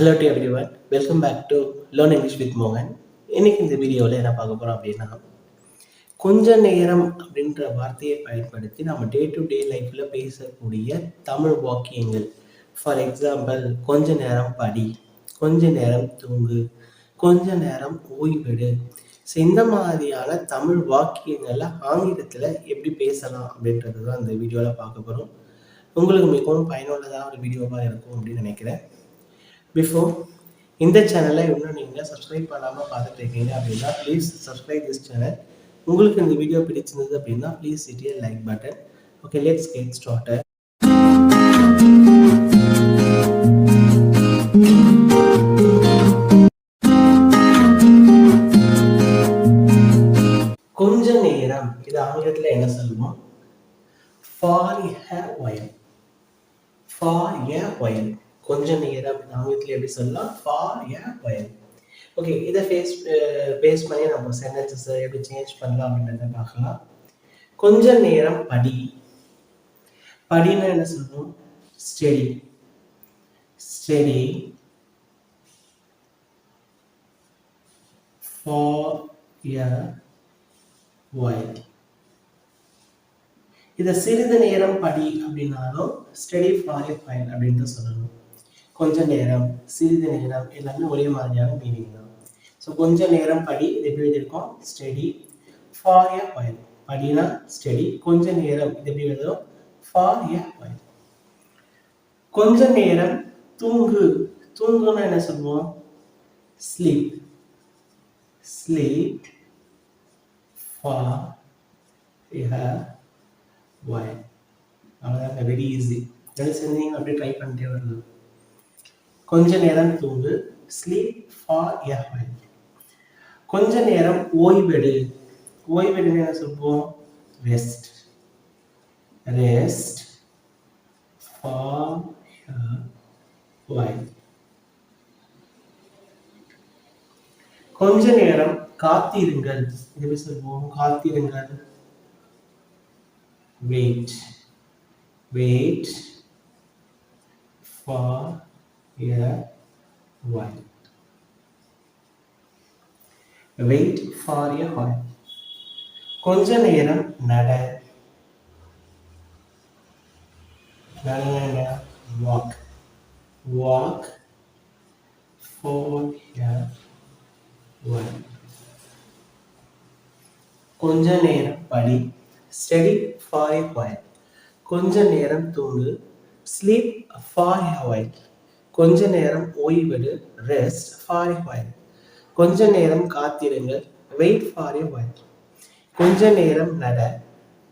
Hello to everyone, welcome back to learn English with மோகன். இன்னைக்கு இந்த வீடியோவில் என்ன பார்க்க போகிறோம் அப்படின்னா, கொஞ்ச நேரம் அப்படின்ற வார்த்தையை பயன்படுத்தி நம்ம டே டு டே லைஃப்பில் பேசக்கூடிய தமிழ் வாக்கியங்கள். ஃபார் எக்ஸாம்பிள், கொஞ்ச நேரம் படி, கொஞ்ச நேரம் தூங்கு, கொஞ்ச நேரம் ஓய்வெடு. ஸோ இந்த மாதிரியான தமிழ் வாக்கியங்களை ஆங்கிலத்தில் எப்படி பேசலாம் அப்படின்றது தான் இந்த வீடியோவில் பார்க்க போகிறோம். உங்களுக்கு மிகவும் பயனுள்ளதாக ஒரு வீடியோவாக இருக்கும் அப்படின்னு நினைக்கிறேன். பிஃபோர் இந்த சேனலை இன்னும் நீங்கள் சப்ஸ்கிரைப் பண்ணாமல் பார்த்துட்டு இருக்கீங்க அப்படின்னா ப்ளீஸ் சப்ஸ்கிரைப் திஸ் சேனல். உங்களுக்கு இந்த வீடியோ பிடிச்சிருந்தது அப்படின்னா please hit a like button. Okay, let's get started. கொஞ்ச நேரம், இது ஆங்கிலத்தில் என்ன சொல்லுவோம்? For a while. For a while. கொஞ்ச நேரம் ஆங்கிலத்தில் எப்படி சொல்லலாம்? For a while. ஓகே, இதை பேஸ் பண்ணி நம்ம சென்டென்சஸ் எப்படி சேஞ்ச் பண்ணலாம் அப்படின்றத பார்க்கலாம். கொஞ்ச நேரம் படி. படினா என்ன சொல்லுவோம்? Study. Study for a while. இதை சிறிது நேரம் படி அப்படின்னாலும் ஸ்டடி ஃபார் a while அப்படின்ட்டு சொல்லணும். கொஞ்ச நேரம், சிறிது நேரம் எல்லாமே ஒரே மாதிரியான மீனிங் தான். ஸோ கொஞ்ச நேரம் படி, இது எப்படி எழுதியிருக்கோம்? Study for a while. படினா ஸ்டடி, கொஞ்ச நேரம் இது எப்படி எழுதுறோம்? For a while. கொஞ்ச நேரம் தூங்கு. தூங்குனா என்ன சொல்லுவோம்? Sleep. Sleep for a while. அவ்வளோதான், வெரி ஈஸி. எது செஞ்சீங்க அப்படியே ட்ரை பண்ணிட்டே வரலாம். கொஞ்ச நேரம் தூங்கு, ஸ்லீப் ஃபார் a while. கொஞ்ச நேரம் ஓய்வெடு. ஓய்வெடுன்னு என்ன சொல்லுவோம்? Rest. Rest for a while. கொஞ்ச நேரம் காத்திருங்கள். இது எப்படி சொல்லுவோம்? காத்திருங்கள். Wait. Wait for a while. Wait for a while. கொஞ்ச நேரம் நட. Walk. Walk for a while. கொஞ்ச நேரம் படி. Study for a while. கொஞ்ச நேரம் தூங்கு. Sleep for a while. கொஞ்ச நேரம் ஓய்வெடு. Rest for a while. கொஞ்ச நேரம் காத்திருங்கள். Wait for a while. கொஞ்ச நேரம் நட.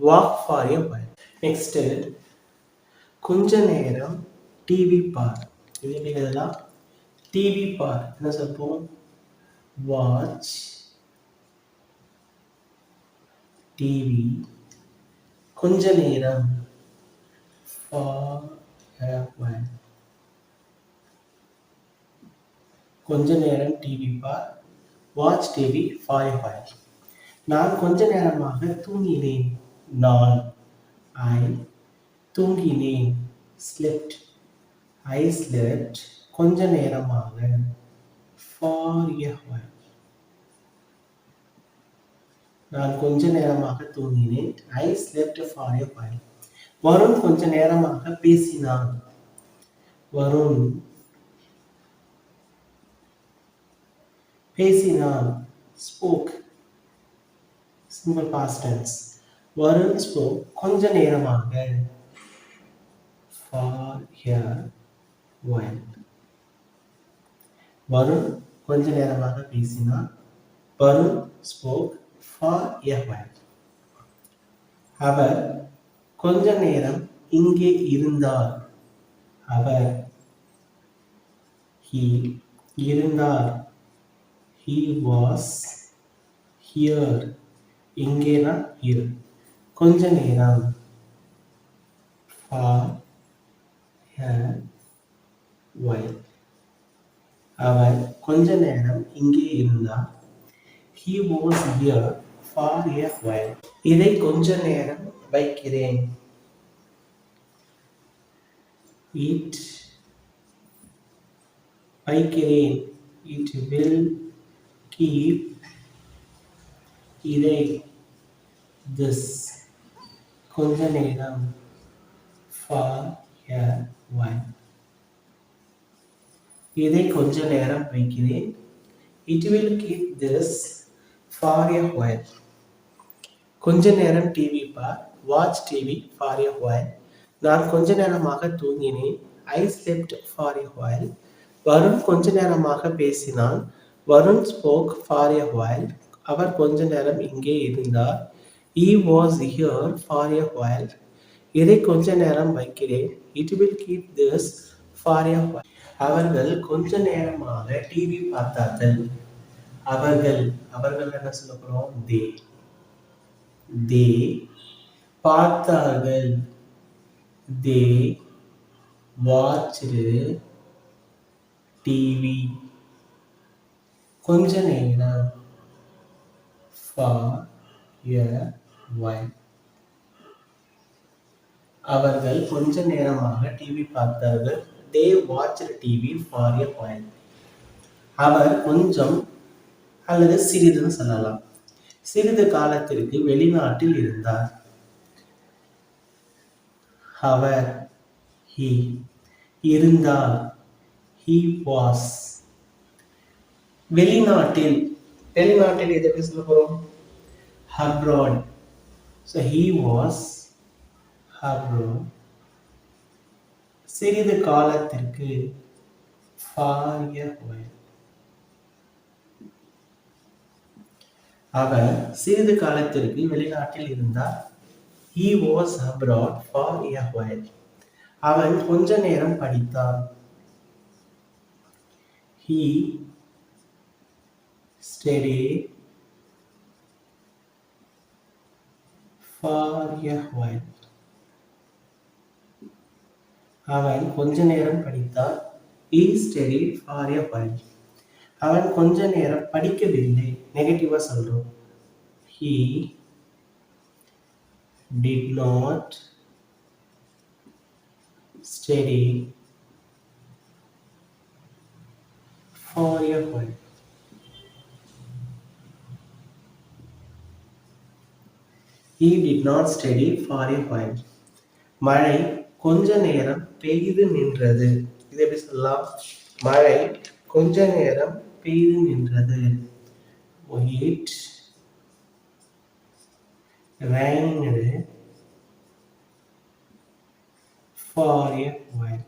Walk for a while. Next, கொஞ்ச நேரம் டிவி பார். இது எப்படி எழுதலாம்? டிவி பார் என்ன சொல்லுவோம்? Watch TV. கொஞ்ச நேரம் ஃபார் a while. கொஞ்ச நேரம் டிவி பார். Watch TV for a while. நான் கொஞ்ச நேரமாக தூங்கினேன். நான் தூங்கினேன். ஸ்லெப்ட். ஸ்லெப்ட் கொஞ்ச நேரமாக. For a while. நான் கொஞ்ச நேரமாக தூங்கினேன். Slept for a while. Varun கொஞ்ச நேரமாக பேசினான். வருண் பேசினான். Spoke. Simple past tense. Varun spoke கொஞ்ச நேரமாக. For a while. வருண் கொஞ்ச நேரமாக பேசினான். Varun spoke for a while. அவர் கொஞ்ச நேரம் இங்கே இருந்தார். அவர் இருந்தார். He was here. இங்கேனா here. கொஞ்ச நேரம். For a while. அவர் கொஞ்ச நேரம் இங்கே இருந்தார். He was here for a while. இதை கொஞ்ச நேரம் வைக்கிறேன். It வைக்கிறேன். It will keep இதை this கொஞ்ச நேரம் for a while இதை கொஞ்ச நேரம் வைக்கிறேன். It will keep this for a while கொஞ்ச நேரம் டிவி பார். Watch TV for a while நான் கொஞ்ச நேரமாக தூங்கினேன். I slept for a while Varun கொஞ்ச நேரமாக பேசினான். Varun spoke for a while அவர் கொஞ்ச நேரம் இங்கே இருந்தார். He was here for a while இதை கொஞ்ச நேரம் வைக்கிறேன். It will keep this for a while அவர்கள் கொஞ்ச நேரமாக டிவி பார்த்தார்கள். அவர்கள் அவர்கள் என்ன சொல்ல போறோம்? they பார்த்தார்கள். they watched டிவி கொஞ்ச நேரம் for a while அவர்கள் கொஞ்ச நேரமாக டிவி பார்த்தார்கள். they watched TV for a while அவர் கொஞ்சம் அல்லது சிறிதுன்னு சொல்லலாம். சிறிது காலத்திற்கு வெளிநாட்டில் இருந்தார். அவர் he இருந்தார். he was வெளிநாட்டில் வெளிநாட்டில் எதை பேச போறோம்? abroad so he was abroad சிறிது காலத்திற்கு for a while அவர் சிறிது காலத்திற்கு வெளிநாட்டில் இருந்தார். he was abroad for a while அவன் கொஞ்ச நேரம் படித்தான். he studied for a while அவன் கொஞ்ச நேரம் படித்தான். he studied for a while அவன் கொஞ்ச நேரம் படிக்கவில்லை. நெகட்டிவா சொல்றோம். he did not study for a while he did not study for a while மழை கொஞ்ச நேரம் பெய்து நின்றது. இதை எப்படி சொல்லலாம்? மழை கொஞ்ச நேரம் பெய்து நின்றது. it rained for a while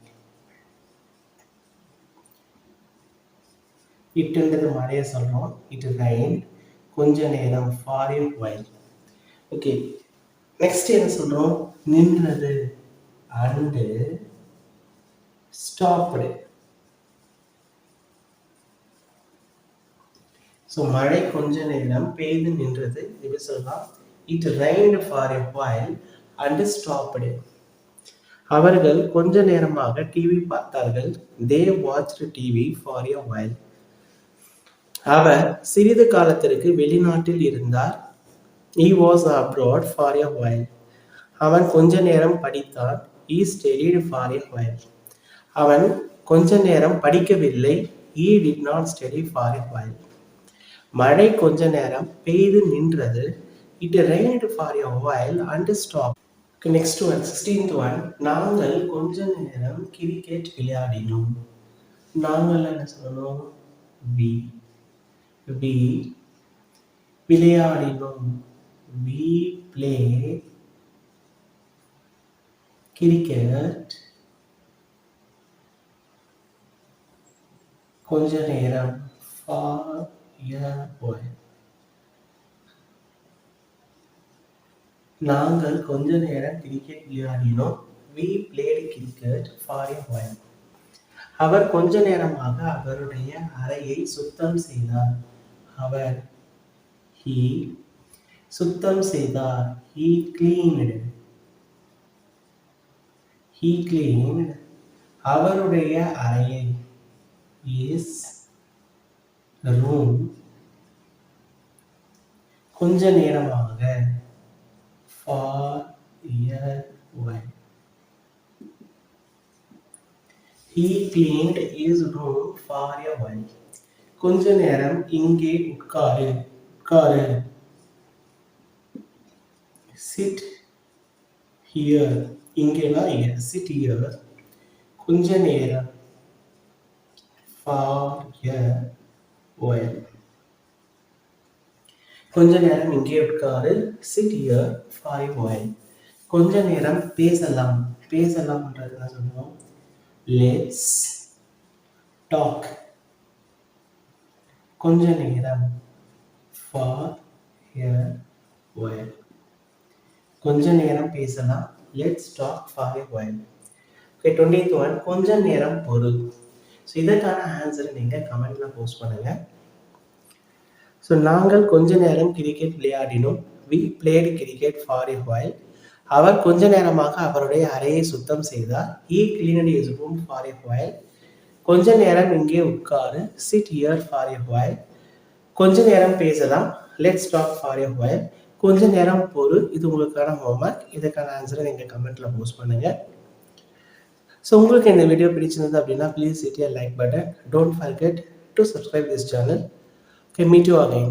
இட்டுன்றது மழையை சொல்றோம். it rained கொஞ்ச நேரம் for a while okay. Next என்ன சொல்றோம்? நின்றது and stopped ஸோ மழை கொஞ்ச நேரம் பெய்து நின்றது. எப்படி சொல்லலாம்? it rained for a while and stopped அவர்கள் கொஞ்ச நேரமாக டிவி பார்த்தார்கள். they watched TV for a while அவர் சிறிது காலத்திற்கு வெளிநாட்டில் இருந்தார். he was abroad for a while அவன் கொஞ்ச நேரம் படித்தான். he studied for a while அவன் கொஞ்ச நேரம் படிக்கவில்லை. he did not study for a while மழை கொஞ்ச நேரம் பெய்து நின்றது. it rained for a while and stopped. Next one 16th one. நாங்கள் கொஞ்ச நேரம் கிரிக்கெட் விளையாடினோம். நாங்கள் என்ன சொல்லணும்? we விளையாடினோம். we played cricket கொஞ்ச நேரம் for a while நாங்கள் கொஞ்ச நேரம் கிரிக்கெட் விளையாடினோம். we played cricket for a while அவர் கொஞ்ச நேரமாக அவருடைய அறையை சுத்தம் செய்தார். அவர் he சுத்தம் செய்தார். he cleaned அவருடைய அறையை his room கொஞ்ச நேரமாக for a while he cleaned his room for a while. கொஞ்ச நேரம் இங்கே உட்காரு. உட்காரு. Sit here. இங்கேனா here. Sit here. கொஞ்ச நேரம் for a while. கொஞ்ச நேரம் இங்கே உட்காரு. Sit here for a while. கொஞ்ச நேரம் பேசலாம். பேசலாம்ன்றது என்ன சொல்லுவோம்? Let's talk. கொஞ்ச நேரம் for a while. கொஞ்ச நேரம் பேசலாம். Let's talk for a while. Okay, 20th one. கொஞ்ச நேரம் பொறு. ஸோ இதற்கான ஆன்சரை நீங்கள் கமெண்ட்ல போஸ்ட் பண்ணுங்க. ஸோ நாங்கள் கொஞ்ச நேரம் கிரிக்கெட் விளையாடினோம். We played cricket for a while. அவர் கொஞ்ச நேரமாக அவருடைய அறையை சுத்தம் செய்தார். He cleaned his room for a while. கொஞ்ச நேரம் இங்கே உட்காரு. Sit here for a while. கொஞ்ச நேரம் பேசலாம். Let's talk for a while. கொஞ்ச நேரம் பொறு. இது உங்களுக்கான ஹோம்ஒர்க். இதுக்கான ஆன்சரை நீங்கள் கமெண்ட்ல போஸ்ட் பண்ணுங்க. ஸோ உங்களுக்கு இந்த வீடியோ பிடிச்சிருந்தது அப்படின்னா please hit a like button. Don't forget to subscribe this channel. Okay, meet you again.